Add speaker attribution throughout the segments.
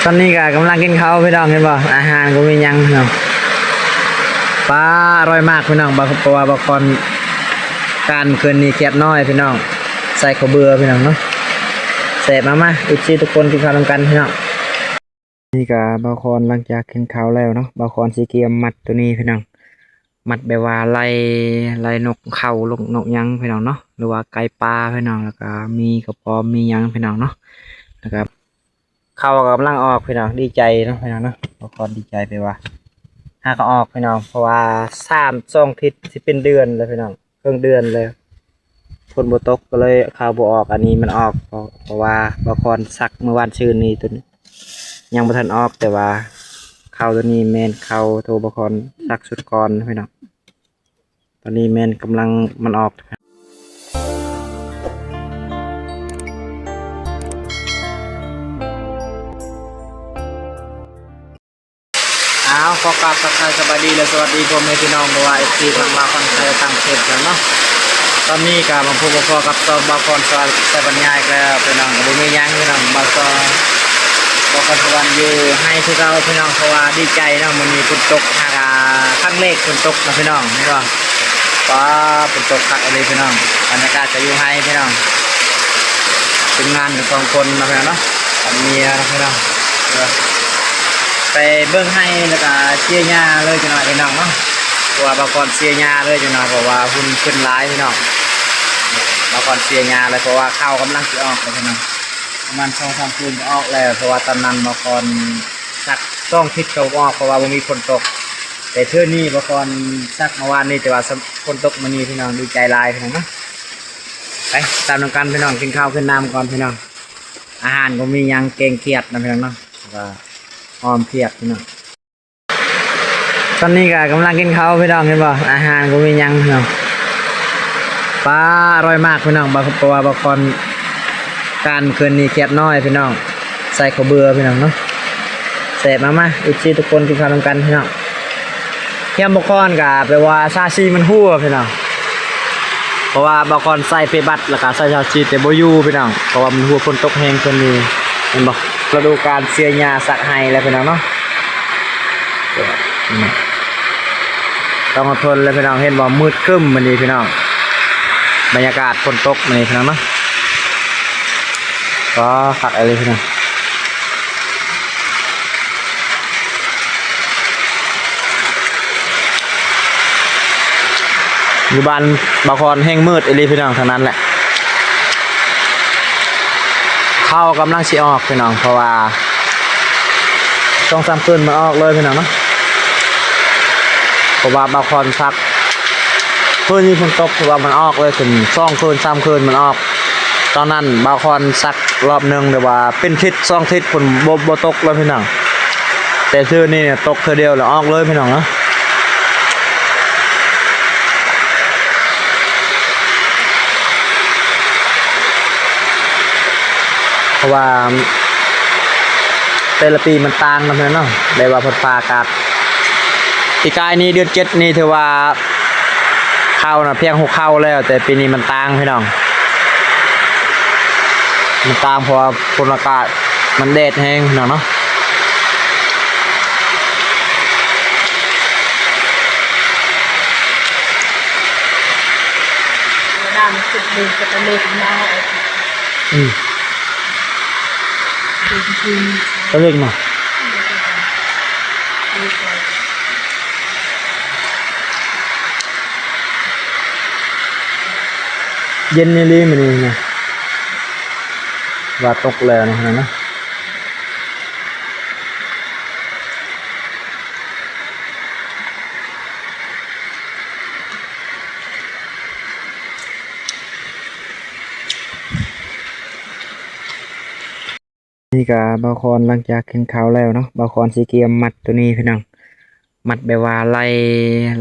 Speaker 1: ตอนนี้ก็กำลังกินข้าวพี่น้องเห็นบ่อาหารก็มียังพี่น้องปลาอร่อยมากพี่น้องเพราะว่าบางคนการคืนนี้เครียดน้อยพี่น้องใส่ข้าวเบื่อพี่น้องเนาะเสร็จมาอีกทีทุกคนกินข้าวร่วมกันพี่น้องนี่ก็บางคนหลังจากกินข้าวแล้วเนาะบางคนสิเกียมมัดตัวนี้พี่น้องมัดแบบว่าไล่นกเข้าลงนกยังพี่น้องเนาะหรือว่าไก่ปลาพี่น้องแล้วก็มีกระป๋อมมียังพี่น้องเนาะนะครับเข้ากำลังออกพี่น้องดีใจเนาะพี่น้องเนาะบางคนดีใจไปว่าหาก็ออกพี่น้องเพราะว่า2 ทิศสิเป็นเดือนเลยพี่น้องครึ่งเดือนเลยฝนบ่ตกก็เลยข้าวบ่ออกอันนี้มันออกเพราะว่าบางคนซักเมื่อวานชื่นนี้ตัวนี้ยังบ่ทันออกแต่ว่าข้าวตัวนี้แม่นข้าวโทบางคนซักสุดก่อนพี่น้องตอนนี้แม่นกำลังมันออกขอกราบทักทายสวัสดีและสวัสดีพ่อแม่พี่น้องบ่ว่า FC ทางลาวฝั่งไทยต่างประเทศกันเนาะตอนนี้ก็มาพบกับตอนบางคนสวัสดิ์บรรยายแล้วพี่น้องก็บ่มีหยังพี่น้องบางคนสวรรค์อยู่ให้คือเราพี่น้องเพราะว่าดีใจเนาะมันมีฝนตกหากครั้งแรกฝนตกนะพี่น้องนี่ก็ฝนตกคักอะไรพี่น้องบรรยากาศจะอยู่ให้พี่น้องเป็นงานของคนนะพี่น้องเนาะกับเมียนะพี่น้องไปเบิ้งให้แล้วก็เชียร์ยาเลยจังหน่อยพี่น้องเนาะตัวบางคนเชียร์ยาเลยจังหน่อยเพราะว่าหุ่นขึ้นร้ายพี่น้องบางคนเชียร์ยาเลยเพราะว่าข้าวกำลังจะออกเลยพี่น้องประมาณ2-3 คืนจะออกแล้วเพราะว่าตอนนั้นบางคนสัก2 ทิศเขาออกเพราะว่ามีฝนตกแต่เทื่อนี้บางคนสักเมื่อวานนี้แต่ว่าฝนตกมันนี่พี่น้องดีใจลายพี่น้องเนาะไปตามน้ำกันพี่น้องกินข้าวขึ้นน้ำก่อนพี่น้องอาหารก็มียังเก่งเกียดนะพี่น้องเนาะหอมเพียบพี่น้องตอนนี้ก็กำลังกินข้าวพี่น้องเห็นบ่อาหารก็มียังพี่น้องปลาอร่อยมากพี่น้องเพราะว่าบางคนการคืนนี้เครียดน้อยพี่น้องใส่ข้าวเบื่อพี่น้องเนาะเสร็จมาอีกทีทุกคนกินข้าวร่วมกันพี่น้องเที่ยมบางคนก็แปลว่าซาชิมันหัวพี่น้องเพราะว่าบางคนใส่เปบัตแล้วก็ใส่ซาชิแต่บ่อยู่พี่น้องเพราะว่ามันหัวฝนตกแห้งคืนนี้เห็นบ่ฤดูกาลเสียหญ้าสักไห้แล้วพี่น้องเนาะต้องอดทนเลยพี่น้องเห็นบ่มืดครึ้มมันดีพี่น้องบรรยากาศฝนตกมันดีพี่น้องเนาะก็ขัดอะไรพี่น้องอยู่บ้านบางคนแห้งมืดอะไรพี่น้องทางนั้นแหละเข้ากำลังสิออกพี่น้องเพราะว่า2-3 คืนมันออกเลยพี่น้องเนาะเพราะว่าบางคนพักคืนนี้ฝนตกเพราะว่ามันออกเลยถึง2 คืน 3 คืนมันออกตอนนั้นบางคนสักรอบนึงแต่ว่าเป็นทิศ2 ทิศฝนบ่ตกเลยพี่น้องแต่ชื่อนี่เนี่ยตกเทื่อเดียวแล้วออกเลยพี่น้องเนาะเพราะว่าแต่ละปีมันต่างกันเนาะได้ว่าฝนฟ้าอากาศปีกายนี้เดือน7นี่ถือว่าเข้านะเพียง6เข้าแล้วแต่ปีนี้มันต่างพี่น้องมันต่างเพราะว่าฝนอากาศมันแดดแห้งพี่น้องเนาะ
Speaker 2: ดำสุดดึงจะเป็นเล็กมาก
Speaker 1: ก็เล็กมาเย็นนี่รีมันนี่นะว่าตกแล้วนะนี่ก็บางคนหลังจากกินข้าวแล้วเนาะบางคนสิเกียมมัดตัวนี้พี่น้องมัดแบบว่าไ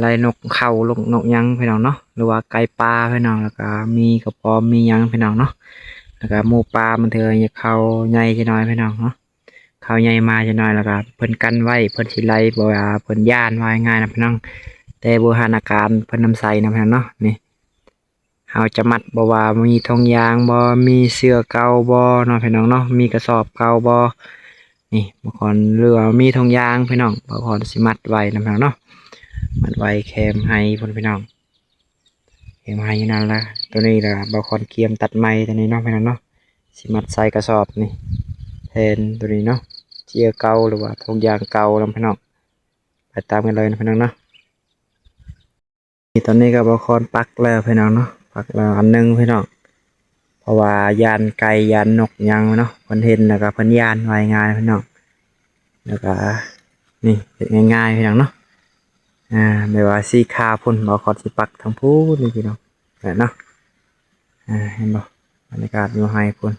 Speaker 1: ล่นกเข้าลงนกยังพี่น้องเนาะหรือว่าไก่ปลาพี่น้องแล้วก็มีกระป๋อมมียังพี่น้องเนาะแล้วก็หมูปลามันเถอะเข้าใหญ่จะน้อยพี่น้องเนาะเข้าใหญ่มาจะน้อยแล้วก็เพิ่นกันไว้เพิ่นสิไล่บ่ว่าเพิ่นย่านว่าง่ายนะพี่น้องแต่โบราณการเพิ่นนำใส่นะพี่น้องเนาะนี่เราจะมัดบ่ว่ามีทองยางบ่มีเสื้อเก่าบ่เนาะพี่น้องเนาะมีกระสอบเก่าบ่ นี่บางคนเรือมีทงยางพี่น้องบางคนสิมัดไว้นะพี่น้องเนาะมัดไว้แคมให้พ่นพี่น้องแคมให้นั่นละตัวนี้ละบางคนเกียมตัดไม้ตัวนี้เนาะพี่น้องเนาะสิมัดใส่กระสอบนี่แทนตัวนี้เนาะเจียเก่าหรือว่าทงยางเก่านะพี่น้องไปตามกันเลยนะพี่น้องเนาะนี่ตอนนี้ก็บางคนปักแล้วพี่น้องเนาะปักแล้วอันหนึงพี่น้องเพราะว่ายานไก่ยานนกยังเนาะเพิ่นเห็นแล้วก็เพิ่นยานไว้ง่ายพี่น้องแล้วก็นี่เฮ็ดง่ายๆพี่น้องเนาะไม่ว่าสีขาวพุ่นบางคนสิปักทั้งพูนนี่พี่น้องแบบเนาะเห็นบ่บรรยากาศอยู่ไฮพุ่น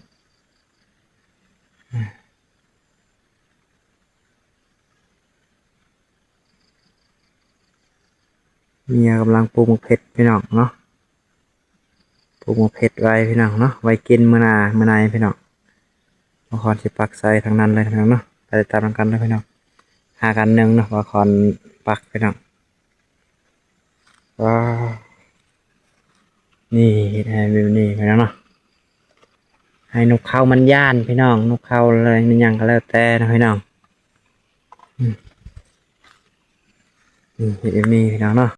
Speaker 1: เมียกำลังปลูกมะเพ็ดพี่น้องเนาะปลูกมะเพ็ดไว้พี่น้องเนาะไว้กินมื้อหน้ามื้อในพี่น้องบางคนสิปักใส่ทางนั้นเลยพี่น้องเนาะไปตามกันเลยพี่น้องหากันหนึ่งเนาะบางคนปักพี่น้องว้าวนี่เห็นให้วิวนี่พี่น้องเนาะให้นกเขามันย่านพี่น้องนกเขาเลยมันยังก็แล้วแต่นะพี่น้องเห็นนี่พี่น้องเนาะ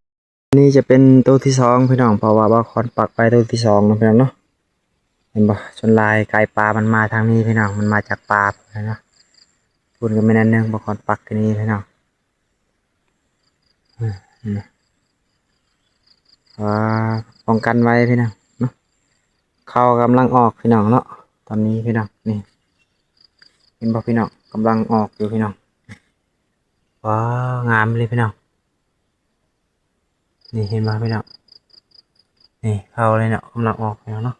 Speaker 1: นี่จะเป็นตัวที่สองพี่น้องเพราะว่าบางคนปักไปตัวที่สองนะพี่น้องเนาะเห็นบ่ชนลายไก่ปลามันมาทางนี้พี่น้องมันมาจากปลาพี่น้องพูดกันไม่แน่นเนื่องบางคนปักกันนี้พี่น้องว่าป้องกันไว้พี่น้องเนาะเขากำลังออกพี่น้องเนาะตอนนี้พี่น้องนี่เห็นบ่พี่น้องกำลังออกอยู่พี่น้องว้าวงามเลยพี่น้องนี่เห็นบ่พี่น้องนี่เขาเลยเนาะกำลังออกพี่น้องเนาะ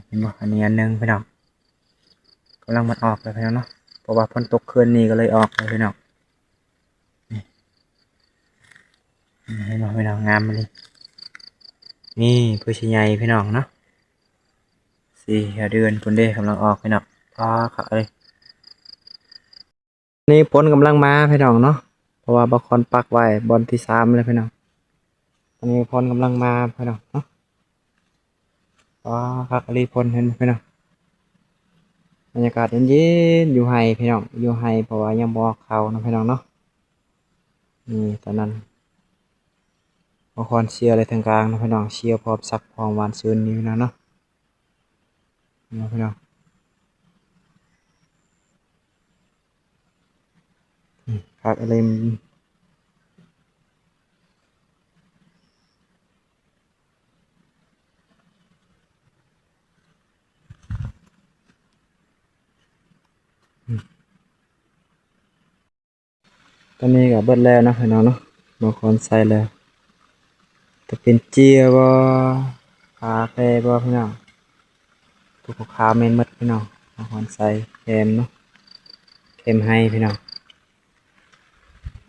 Speaker 1: เห็นบ่อันนี้อันหนึงพี่น้องกำลังมันออกเลยพี่น้องเนาะเพราะว่าฝนตกคืนนี้ก็เลยออกเลยพี่น้องนี่เห็นบ่พี่น้องงามเลยนี่ผู้ชายใหญ่พี่น้องเนาะ4 เดือนคนเด้กำลังออกพี่น้องพาขาเลยนี่ฝนกำลังมาพี่น้องเนาะเพราะว่าบางคนปักไว้บอลที่3เลยพี่น้องตอนนี้ฝนกำลังมาพี่น้องเนาะพาขาเลยฝนเห็นพี่น้องบรรยากาศเย็นๆอยู่ไฮพี่น้องอยู่ไฮเพราะว่ายังบ่เขานะพี่น้องเนาะนี่ตอนนั้นบางคนเชียร์อะไรทางกลางนะพี่น้องเชียร์พร้อมซักพร้อมหวานซื่นนี่นะเนาะพี่น้องครับอะไรตอนนี้ก็เบิดแล้วนะพี่น้องเนาะบางคนใส่แล้วจะเป็นเจียบ่คาเฟ่บ่พี่น้องทุกค้าเมนหมดพี่น้องบางคนใส่เค็มเนาะเค็มให้พี่น้อง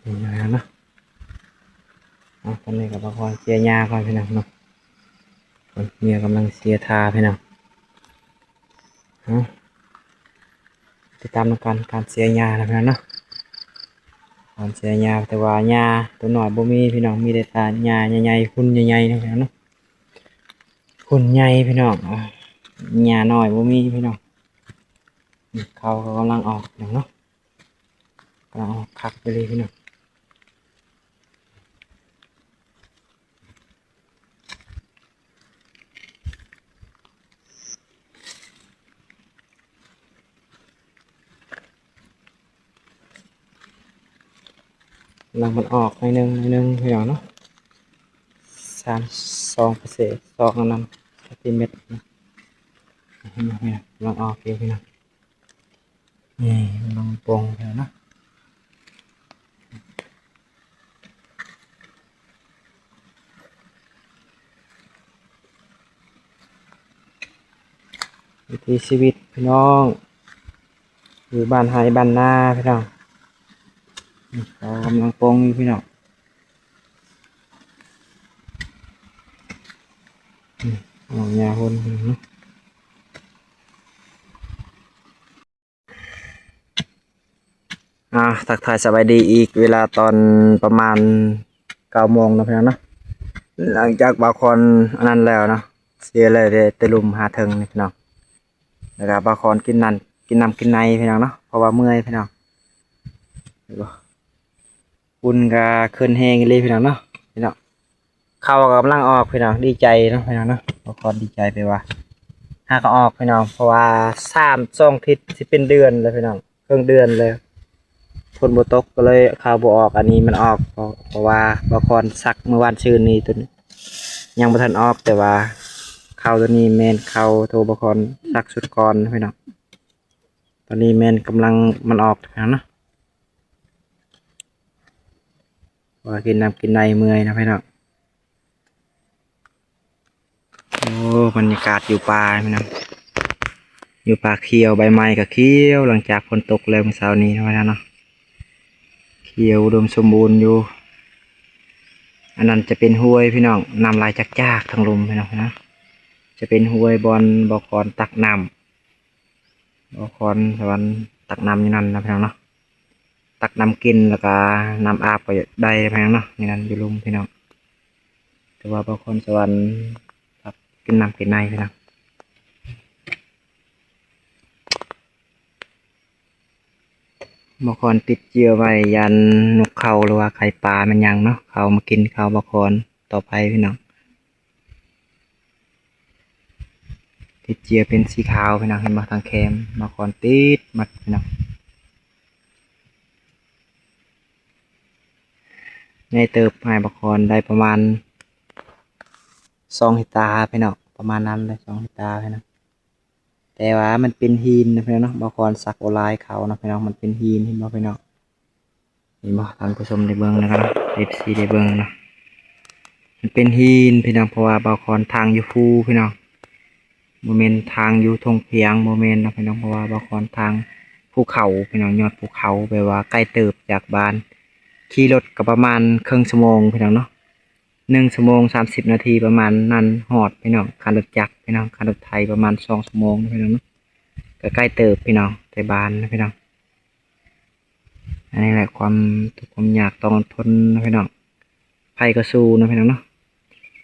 Speaker 1: นี่นะเนาะตอนนี้กับบางคนเชียร์ยาก่อนพี่น้องเนาะเมียกำลังเชียร์ทาพี่น้องติดตามการเชียร์ยานะพี่น้องเนาะการเชียร์ยาแต่ว่ายาตัวหน่อยบ่มีพี่น้องมีแต่ตายาใหญ่ๆพุ่นใหญ่ๆนะพี่น้องเนาะพุ่นใหญ่พี่น้องยาหน่อยบ่มีพี่น้องเขากำลังออกอย่างเนาะกำลังออกคักไปเลยพี่น้องกำลังมันออกในหนึ่งพี่น้องเนาะ2%2อันนั้นเม็ดนะเห็นไหมพี่น้องกำลังออกอยู่พี่น้องนี่กำลังปรุงพี่น้องเนาะวิถีชีวิตพี่น้องอยู่บ้านไฮบ้านนาพี่น้องเรากำลังปรุงอยู่พี่น้องยาหุ่นทักทายสบายดีอีกเวลาตอนประมาณ9 โมงนะพี่น้องเนาะหลังจากบางคนอันนั้นแล้วเนาะเสียเลยแต่ลุมหาเทิงนี่พี่น้องแล้วก็บางคนกินนั่น กินน้ำกินในพี่น้องเนาะเพราะว่าเมื่อยพี่น้องเห็นบ่บุญก็ขึ้นแห้งเลยพี่น้องเนาะพี่น้องเข้ากำลังออกพี่น้องดีใจเนาะพี่น้องเนาะบางคนดีใจไปว่าหาก็ออกพี่น้องเพราะว่า2 ทิศสิเป็นเดือนเลยพี่น้องครึ่งเดือนเลยฝนบ่ตกก็เลยข่าวบ่ออกอันนี้มันออกเพราะว่าบางคนซักเมื่อวานซื่นนี้ตัวนี้ยังบ่ทันออกแต่ว่าข่าวตัวนี้แม่นข่าวโทรบางคนซักสุดก่อนพี่น้องตอนนี้แม่นกำลังมันออกนะเนาะว่ากินน้ำกินในเมื่อยนะพี่น้องโอ้บรรยากาศอยู่ป่าพี่น้องอยู่ป่าเขียวใบไม้ก็เขียวหลังจากฝนตกแล้วเมื่อเช้านี้นะพี่น้องเนาะเขียวอุดมสมบูรณ์อยู่อันนั้นจะเป็นห้วยพี่น้องนำลายจากทางลมพี่น้องนะจะเป็นห้วยบอลบ่อคอนตักน้ำบ่อคอนสวรรค์ตักน้ำอยู่นั่นนะพี่น้องเนาะตักน้ำกินแล้วก็น้ำอาบก็ได้พี่น้องเนาะนี่นั่นอยู่ลุมพี่น้องแต่ว่าบ่อคอนสวรรค์ตักกินน้ำกินในพี่น้องบ่อคอนติดเจือไว้ยันนกเขาหรือว่าไข่ปลามันยังเนาะเขามากินข้าวบ่อคอนต่อไปพี่น้องติดเจือเป็นสีขาวพี่น้องเห็นบ่ทางแคมบ่อคอนติดมัดพี่น้องในเติบให้บ่อคอนได้ประมาณ2 เฮกตาร์พี่น้องประมาณนั้นเลย2 เฮกตาร์พี่น้องแต่ว่ามันเป็นหินนะพี่น้องบ่อคอนสักโอลายเขานะพี่น้องมันเป็นหินเห็นบ่พี่น้องเห็นบ่ท่านผู้ชมได้เบิ่งนะครับ FC ได้เบิ่งเนาะมันเป็นหินพี่น้องเพราะว่าบ่อคอนทางอยู่ฟูพี่น้องบ่แม่นทางอยู่ทงเพียงบ่แม่นนะพี่น้องเพราะว่าบ่อคอนทางภูเขาพี่น้องยอดภูเขาแปลว่าใกล้เติบจากบ้านขี่รถก็ประมาณครึ่งชั่วโมงพี่น้องเนาะ1 ชั่วโมง 30 นาทีประมาณนั้นฮอดพี่น้องคันรถจักรพี่น้องคันรถไถประมาณ2 ชั่วโมงพี่น้องเนาะก็ใกล้เติบพี่น้องแต่บ้านนะพี่น้องอันนี้แหละความทุกข์ความยากต้องทนนะพี่น้องไผก็สู้นะพี่น้องเนาะ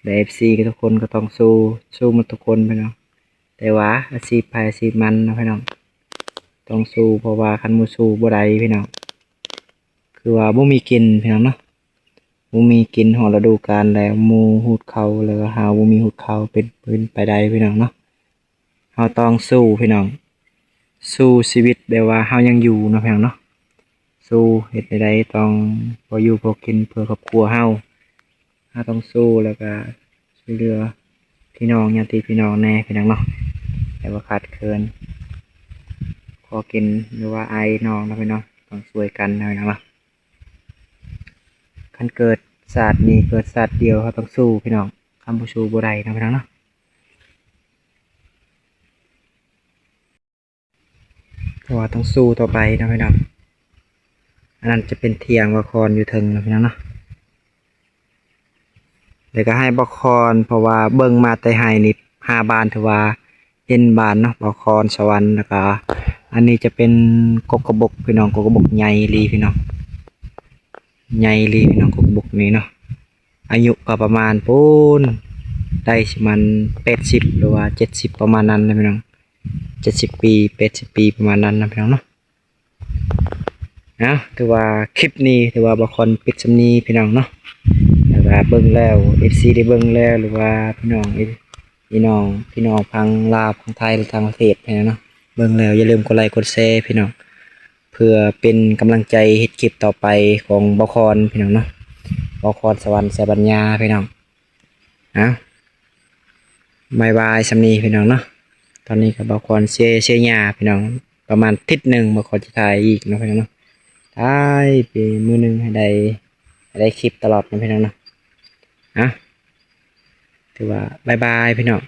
Speaker 1: แต่ FC ก็ทุกคนก็ต้องสู้หมดทุกคนพี่น้องแต่ว่าอาชีพไผอาชีพมันนะพี่น้องต้องสู้เพราะว่าคันบ่สู้บ่ได้พี่น้องคือว่าบ่มีกินพี่น้องเนาะบ่มีกินฮอดฤดูกาลแล้วหมู่ฮูดเขาแล้วหาบ่มีฮูดเขาเป็นไปได้พี่น้องเนาะเฮาต้องสู้พี่น้องสู้ชีวิตแบบว่าเฮายังอยู่เนาะพี่น้องเนาะสู้เฮ็ดใดๆต้องพออยู่พอกินเพื่อครอบครัวเฮาต้องสู้แล้วก็ช่วยเหลือพี่น้องญาติพี่น้องแน่พี่น้องเนาะแต่ว่าขาดเคินขอกินหรือว่าไอน้องนะพี่น้องต้องช่วยกันนะพี่น้องเนาะคันเกิดศาสตร์นี้เกิดศาสตร์เดียวเขาต้องสู้พี่น้องคำผู้สู้บ่ได้นะพี่น้องเนาะเพราะว่าต้องสู้ต่อไปนะพี่น้องอันนั้นจะเป็นเทียงบะคอนอยู่ถึงนะพี่น้องเนาะเดี๋ยวก็ให้บะคอนเพราะว่าเบิ่งมาแต่ให้นี่5 บานถือว่าเห็นบานเนาะบะคอนสวรรค์แล้วก็อันนี้จะเป็นกกระบกพี่น้องกกระบกใหญ่ลีพี่น้องใหญ่ลีพี่น้องกกระบกนี้เนาะอายุก็ประมาณปูนได้สิมัน80หรือว่า70ประมาณนั้นนะพี่น้อง70 ปี80 ปีประมาณนั้นนะพี่น้องเนาะถือว่าคลิปนี้ถือว่าบางคนปิดสำนีพี่น้องเนาะแต่ว่าเบิ่งแล้ว FC ได้เบิ่งแล้วหรือว่าพี่น้องพังลาวพังไทยหรือทางประเทศพี่น้องเนาะเบิ่งแล้วอย่าลืมกดไลค์กดแชร์พี่น้องเพื่อเป็นกำลังใจเฮ็ดคลิปต่อไปของบอคอนพี่น้องเนาะบอคอนสวรรค์แสบัญญาพี่น้องบายบายสำนีพี่น้องเนาะตอนนี้กับบอคอนเชียร์หญ้าพี่น้องประมาณอาทิตย์หนึ่งบอคอนจะถ่ายอีกนะพี่น้องเนาะได้ไปมือหนึ่งให้ได้คลิปตลอดนะพี่น้องเนาะถือว่าบายบายพี่น้อง